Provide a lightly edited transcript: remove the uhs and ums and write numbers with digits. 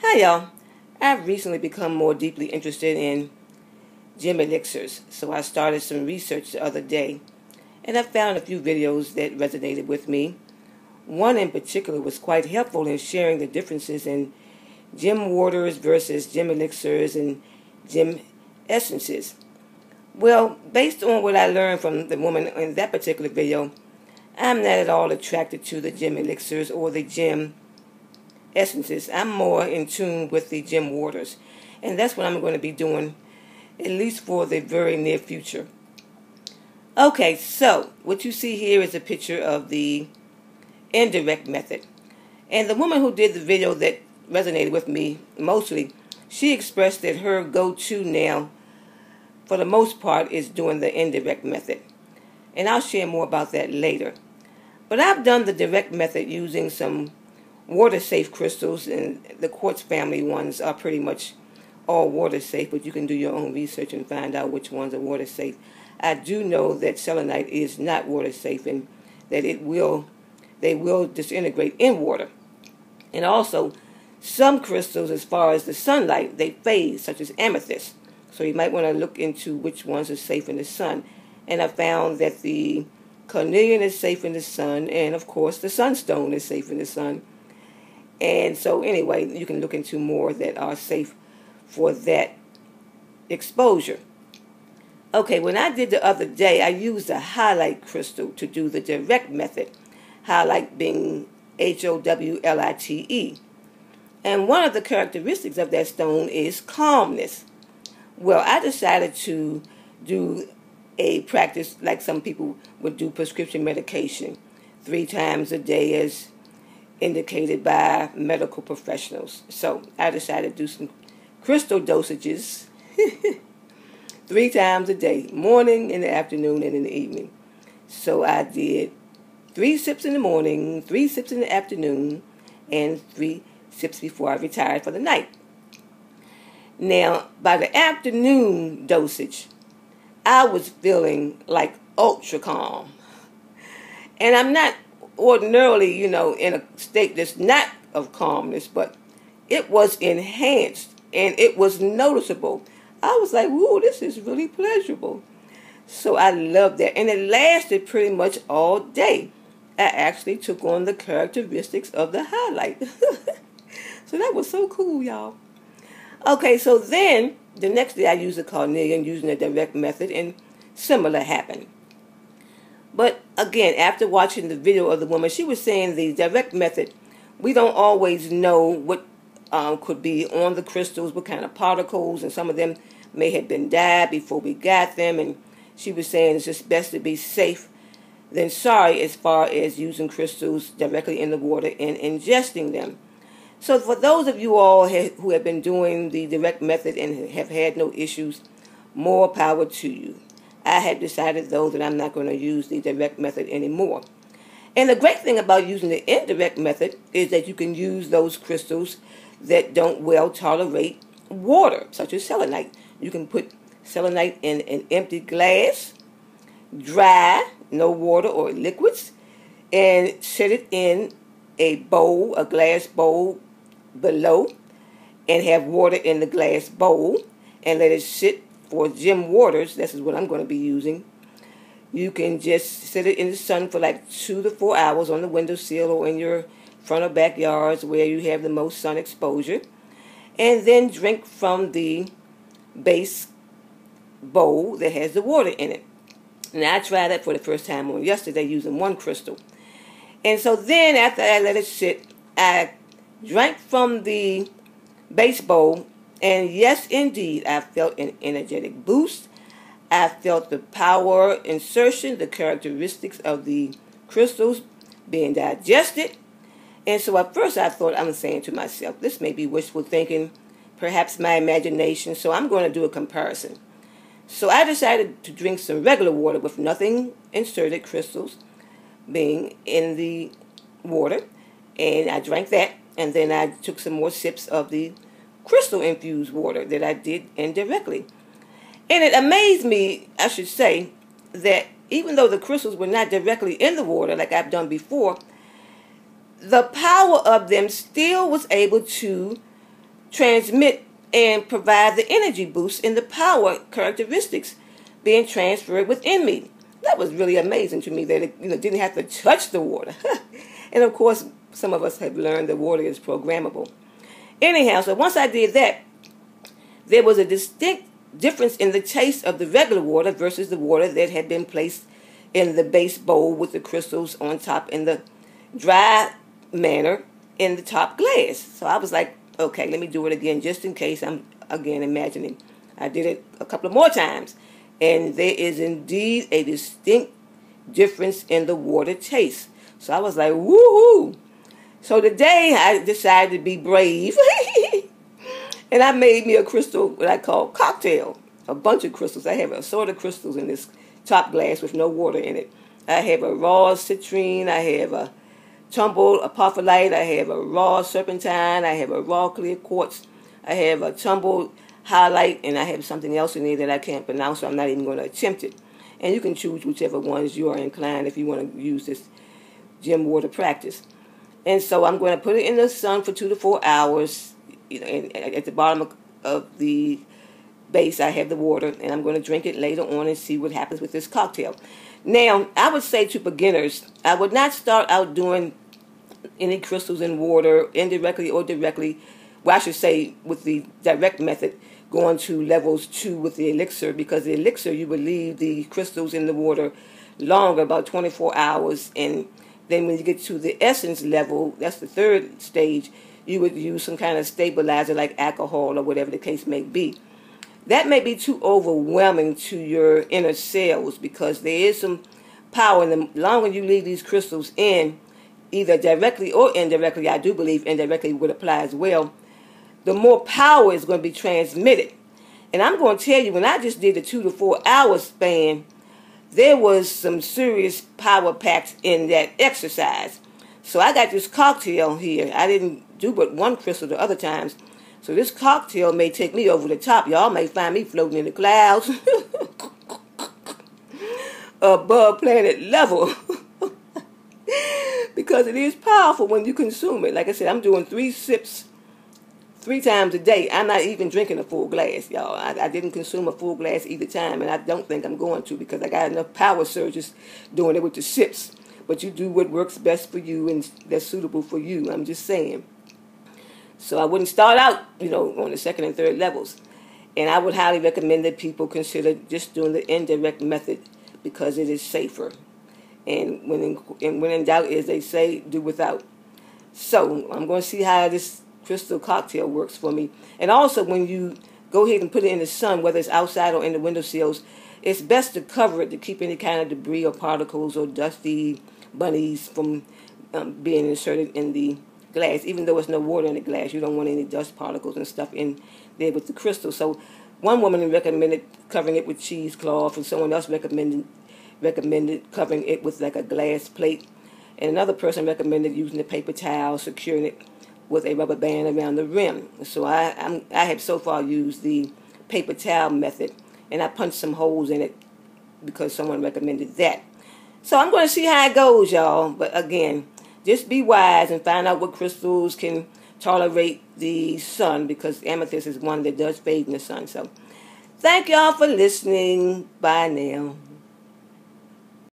Hi y'all. I've recently become more deeply interested in gem elixirs, so I started some research the other day, and I found a few videos that resonated with me. One in particular was quite helpful in sharing the differences in gem waters versus gem elixirs and gem essences. Well, based on what I learned from the woman in that particular video, I'm not at all attracted to the gem elixirs or the gem essences. I'm more in tune with the gem waters, and that's what I'm going to be doing at least for the very near future. Okay, so what you see here is a picture of the indirect method, and the woman who did the video that resonated with me mostly, she expressed that her go-to now for the most part is doing the indirect method, and I'll share more about that later. But I've done the direct method using some water safe crystals, and the quartz family ones are pretty much all water safe, but you can do your own research and find out which ones are water safe. I do know that selenite is not water safe, and that they will disintegrate in water. And also some crystals, as far as the sunlight, they fade, such as amethyst, so you might want to look into which ones are safe in the sun. And I found that the carnelian is safe in the sun, and of course the sunstone is safe in the sun. And so anyway, you can look into more that are safe for that exposure. Okay, when I did the other day, I used a highlight crystal to do the direct method. Highlight being Howlite. And one of the characteristics of that stone is calmness. Well, I decided to do a practice like some people would do prescription medication 3 times a day as indicated by medical professionals. So I decided to do some crystal dosages 3 times a day, morning, in the afternoon, and in the evening. So I did 3 sips in the morning, 3 sips in the afternoon, and 3 sips before I retired for the night. Now, by the afternoon dosage, I was feeling like ultra calm. And I'm not ordinarily, in a state that's not of calmness, but it was enhanced and it was noticeable. I was like, whoa, this is really pleasurable. So I loved that. And it lasted pretty much all day. I actually took on the characteristics of the highlight. So that was so cool, y'all. Okay, so then the next day I used the carnelian using the direct method, and similar happened. But again, after watching the video of the woman, she was saying the direct method, we don't always know what could be on the crystals, what kind of particles, and some of them may have been dyed before we got them. And she was saying it's just best to be safe than sorry as far as using crystals directly in the water and ingesting them. So for those of you all who have been doing the direct method and have had no issues, more power to you. I have decided, though, that I'm not going to use the direct method anymore. And the great thing about using the indirect method is that you can use those crystals that don't well tolerate water, such as selenite. You can put selenite in an empty glass, dry, no water or liquids, and set it in a bowl, a glass bowl below, and have water in the glass bowl, and let it sit for gem waters. This is what I'm going to be using. You can just sit it in the sun for like 2 to 4 hours on the windowsill or in your front or backyards where you have the most sun exposure, and then drink from the base bowl that has the water in it. And I tried that for the first time on yesterday using 1 crystal. And so then after I let it sit, I drank from the base bowl, and yes, indeed, I felt an energetic boost. I felt the power insertion, the characteristics of the crystals being digested. And so at first I thought, I'm saying to myself, this may be wishful thinking, perhaps my imagination, so I'm going to do a comparison. So I decided to drink some regular water with nothing inserted, crystals being in the water, and I drank that, and then I took some more sips of the crystal-infused water that I did indirectly. And it amazed me, I should say, that even though the crystals were not directly in the water like I've done before, the power of them still was able to transmit and provide the energy boost and the power characteristics being transferred within me. That was really amazing to me that it didn't have to touch the water. And of course, some of us have learned that water is programmable. Anyhow, so once I did that, there was a distinct difference in the taste of the regular water versus the water that had been placed in the base bowl with the crystals on top in the dry manner in the top glass. So I was like, okay, let me do it again just in case I'm again imagining. I did it a couple of more times. And there is indeed a distinct difference in the water taste. So I was like, woohoo! So today I decided to be brave. And I made me a crystal, what I call cocktail. A bunch of crystals. I have a sort of crystals in this top glass with no water in it. I have a raw citrine. I have a tumbled apophyllite. I have a raw serpentine. I have a raw clear quartz. I have a tumbled highlight. And I have something else in there that I can't pronounce, so I'm not even going to attempt it. And you can choose whichever ones you are inclined if you want to use this gem water practice. And so I'm going to put it in the sun for 2 to 4 hours. And at the bottom of the base, I have the water, and I'm going to drink it later on and see what happens with this cocktail. Now, I would say to beginners, I would not start out doing any crystals in water, indirectly or directly. Well, I should say with the direct method, going to levels 2 with the elixir, because the elixir, you would leave the crystals in the water longer, about 24 hours, and then when you get to the essence level, that's the third stage, you would use some kind of stabilizer like alcohol or whatever the case may be. That may be too overwhelming to your inner cells because there is some power, and the longer you leave these crystals in, either directly or indirectly, I do believe indirectly would apply as well, the more power is going to be transmitted. And I'm going to tell you, when I just did the 2 to 4 hour span, there was some serious power packs in that exercise. So I got this cocktail here. I didn't do but one crystal the other times. So this cocktail may take me over the top. Y'all may find me floating in the clouds above planet level because it is powerful when you consume it. Like I said, I'm doing 3 sips 3 times a day. I'm not even drinking a full glass, y'all. I didn't consume a full glass either time, and I don't think I'm going to because I got enough power surges doing it with the sips. But you do what works best for you and that's suitable for you. I'm just saying. So I wouldn't start out, on the second and third levels. And I would highly recommend that people consider just doing the indirect method because it is safer. And when in doubt, as they say, do without. So I'm going to see how this crystal cocktail works for me. And also when you go ahead and put it in the sun, whether it's outside or in the windowsills, it's best to cover it to keep any kind of debris or particles or dusty bunnies from being inserted in the glass. Even though there's no water in the glass, you don't want any dust particles and stuff in there with the crystal. So one woman recommended covering it with cheesecloth, and someone else recommended covering it with like a glass plate, and another person recommended using a paper towel, securing it with a rubber band around the rim. So I have so far used the paper towel method, and I punched some holes in it because someone recommended that. So I'm going to see how it goes, y'all. But again, just be wise and find out what crystals can tolerate the sun, because amethyst is one that does fade in the sun. So thank y'all for listening. Bye now.